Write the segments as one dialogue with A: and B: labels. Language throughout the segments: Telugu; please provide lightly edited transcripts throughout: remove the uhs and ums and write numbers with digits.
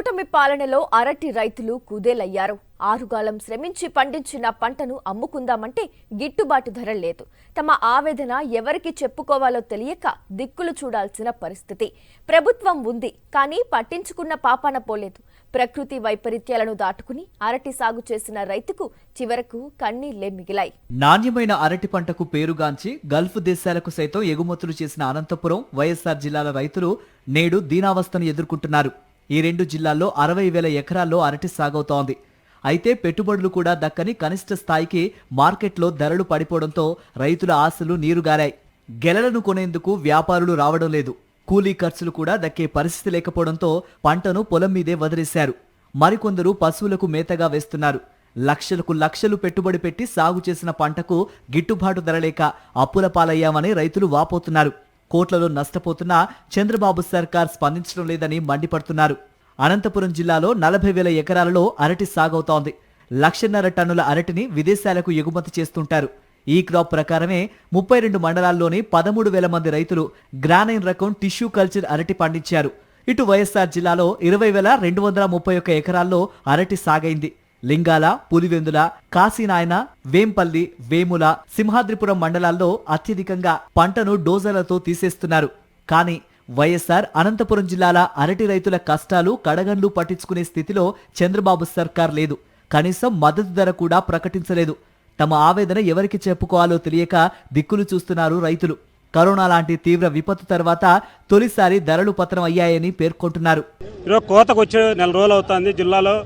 A: కూటమి పాలనలో అరటి రైతులు కుదేలయ్యారు. ఆరుగాలం శ్రమించి పండించిన పంటను అమ్ముకుందామంటే గిట్టుబాటు ధర లేదు. తమ ఆవేదన ఎవరికి చెప్పుకోవాలో తెలియక దిక్కులు చూడాల్సిన పరిస్థితి. ప్రభుత్వం ఉంది, కానీ పట్టించుకున్న పాపాన పోలేదు. ప్రకృతి వైపరీత్యాలను దాటుకుని అరటి సాగు చేసిన రైతుకు చివరకు కన్నీళ్లే మిగిలాయి.
B: నాణ్యమైన అరటి పంటకు పేరుగాంచి గల్ఫ్ దేశాలకు సైతం ఎగుమతులు చేసిన అనంతపురం, వైఎస్ఆర్ జిల్లాల రైతులు నేడు దీనావస్థను ఎదుర్కొంటున్నారు. ఈ రెండు జిల్లాల్లో 60,000 ఎకరాల్లో అరటి సాగవుతోంది. అయితే పెట్టుబడులు కూడా దక్కని కనిష్ట స్థాయికి మార్కెట్లో ధరలు పడిపోవడంతో రైతుల ఆశలు నీరుగారాయి. గెలలను కొనేందుకు వ్యాపారులు రావడం లేదు. కూలీ ఖర్చులు కూడా దక్కే పరిస్థితి లేకపోవడంతో పంటను పొలం మీదే వదిలేశారు. మరికొందరు పశువులకు మేతగా వేస్తున్నారు. లక్షలకు లక్షలు పెట్టుబడి పెట్టి సాగు చేసిన పంటకు గిట్టుబాటు ధర లేక అప్పుల పాలయ్యామని రైతులు వాపోతున్నారు. కోట్లలో నష్టపోతున్నా చంద్రబాబు సర్కార్ స్పందించడం లేదని మండిపడుతున్నారు. అనంతపురం జిల్లాలో 40,000 ఎకరాలలో అరటి సాగవుతోంది. 1,50,000 టన్నుల అరటిని విదేశాలకు ఎగుమతి చేస్తుంటారు. ఈ క్రాప్ ప్రకారమే 32 మండలాల్లోని 13,000 మంది రైతులు గ్రానైన్ రకం టిష్యూ కల్చర్ అరటి పండించారు. ఇటు వైఎస్ఆర్ జిల్లాలో 20,231 ఎకరాల్లో అరటి సాగైంది. లింగాల, పులివెందుల, కాశీనాయన, వేంపల్లి, వేముల, సింహాద్రిపురం మండలాల్లో అత్యధికంగా పంటను డోజర్లతో తీసేస్తున్నారు. కానీ వైఎస్ఆర్ అనంతపురం జిల్లాల అరటి రైతుల కష్టాలు కడగండ్లు పట్టించుకునే స్థితిలో చంద్రబాబు సర్కార్ లేదు. కనీసం మద్దతు ధర కూడా ప్రకటించలేదు. తమ ఆవేదన ఎవరికి చెప్పుకోవాలో తెలియక దిక్కులు చూస్తున్నారు రైతులు. కరోనా లాంటి తీవ్ర విపత్తు తర్వాత తొలిసారి ధరలు పతనం అయ్యాయని పేర్కొంటున్నారు.
C: ఈరోజు కోతకు వచ్చే 4 రోజులు అవుతుంది. జిల్లాలో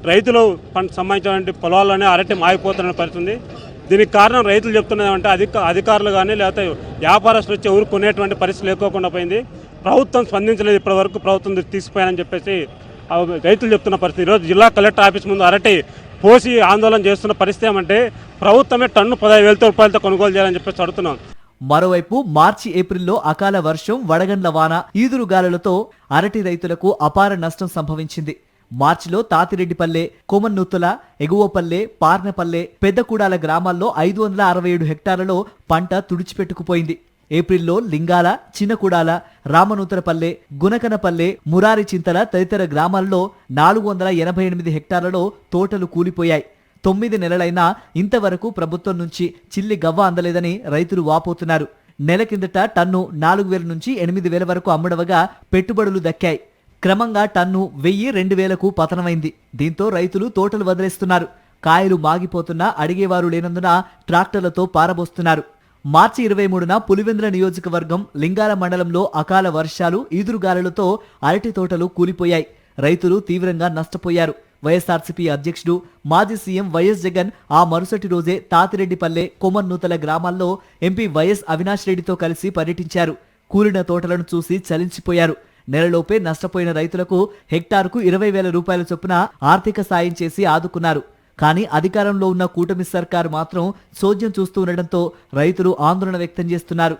C: రైతులు సంబంధించిన పొలాల్లోనే అరటి మాగిపోతున్న పరిస్థితుంది. దీనికి కారణం రైతులు చెప్తున్నదంటే అధికారులు కానీ లేకపోతే వ్యాపారస్తులు వచ్చి ఎవరు కొనేటువంటి పరిస్థితి లేకోకుండా పోయింది. ప్రభుత్వం స్పందించలేదు. ఇప్పటి వరకు ప్రభుత్వం తీసిపోయానని చెప్పేసి రైతులు చెప్తున్న పరిస్థితి. ఈరోజు జిల్లా కలెక్టర్ ఆఫీస్ ముందు అరటి పోసి ఆందోళన చేస్తున్న పరిస్థితి ఏమంటే ప్రభుత్వమే టన్ను 15,000 రూపాయలతో కొనుగోలు చేయాలని చెప్పేసి అడుగుతున్నాం.
B: మరోవైపు మార్చి, ఏప్రిల్లో అకాల వర్షం, వడగండ్ల వాన, ఈదురుగాలులతో అరటి రైతులకు అపార నష్టం సంభవించింది. మార్చిలో తాతిరెడ్డిపల్లె, కొమన్నూతుల, ఎగువపల్లె, పార్నపల్లె, పెద్దకూడాల గ్రామాల్లో 567 హెక్టార్లలో పంట తుడిచిపెట్టుకుపోయింది. ఏప్రిల్లో లింగాల, చిన్నకూడాల, రామనూతరపల్లె, గునకనపల్లె, మురారి చింతల తదితర గ్రామాల్లో 488 హెక్టార్లలో తోటలు కూలిపోయాయి. 9 నెలలైనా ఇంతవరకు ప్రభుత్వం నుంచి చిల్లి గవ్వ అందలేదని రైతులు వాపోతున్నారు. నెల కిందట టన్ను 4,000 నుంచి 8,000 వరకు అమ్ముడవగా పెట్టుబడులు దక్కాయి. క్రమంగా టన్ను 1,000-2,000కు పతనమైంది. దీంతో రైతులు తోటలు వదిలేస్తున్నారు. కాయలు మాగిపోతున్నా అడిగేవారు లేనందున ట్రాక్టర్లతో పారబోస్తున్నారు. మార్చి 23న పులివెందుల నియోజకవర్గం లింగాల మండలంలో అకాల వర్షాలు, ఈదురుగాలులతో అరటి తోటలు కూలిపోయాయి. రైతులు తీవ్రంగా నష్టపోయారు. వైఎస్ఆర్సీపీ అధ్యక్షుడు, మాజీ సీఎం వైఎస్ జగన్ ఆ మరుసటి రోజే తాతిరెడ్డిపల్లె, కొమన్నూతల గ్రామాల్లో ఎంపీ వైఎస్ అవినాష్ రెడ్డితో కలిసి పర్యటించారు. కూలిన తోటలను చూసి చలించిపోయారు. నెలలోపే నష్టపోయిన రైతులకు హెక్టారుకు 20,000 రూపాయల చొప్పున ఆర్థిక సాయం చేసి ఆదుకున్నారు. కానీ అధికారంలో ఉన్న కూటమి సర్కారు మాత్రం చోద్యం చూస్తూ ఉండడంతో రైతులు ఆందోళన వ్యక్తం చేస్తున్నారు.